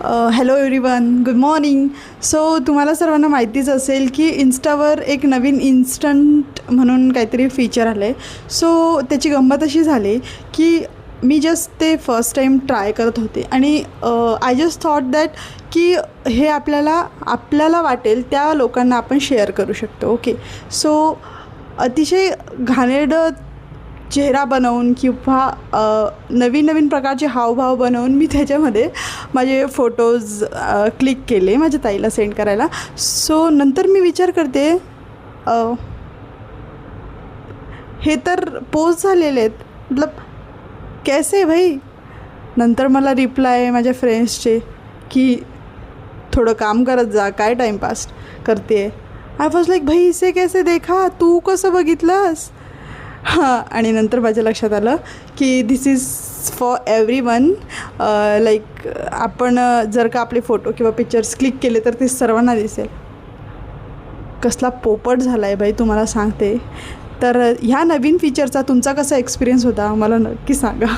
Hello everyone, good morning. So तुम्हाला सर्वांना माहितीच असेल की इन्स्टावर एक नवीन इन्स्टंट म्हणून काहीतरी फीचर आलं आहे. सो त्याची गंमत अशी झाली की मी जस्ट ते फर्स्ट टाईम ट्राय करत होते आणि आय जस्ट थॉट दॅट की हे आपल्याला वाटेल त्या लोकांना आपण शेअर करू शकतो. ओके, सो अतिशय घाणेरडं चेहरा बनवून किंवा नवीन नवीन प्रकारचे हावभाव बनवून मी त्याच्यामध्ये माझे फोटोज क्लिक केले माझ्या ताईला सेंड करायला. सो नंतर मी विचार करते हे तर पोस्ट झालेले आहेत, मतलब कैसे भाई. नंतर मला रिप्लाय माझ्या फ्रेंड्सचे की थोडं काम करत जा, काय टाईमपास करते. आय वॉज लाईक भाई इसे कैसे देखा, तू कसं बघितलंस. हां, आणि नंतर माझ्या लक्षात आलं की दिस इज फॉर एव्हरीवन. लाईक आपण जर का आपले फोटो किंवा पिक्चर्स क्लिक केले तर ते सर्वांना दिसेल. कसला पोपट झाला आहे बाई तुम्हाला सांगते. तर ह्या नवीन फीचरचा तुमचा कसा एक्सपिरियन्स होता मला नक्की सांगा.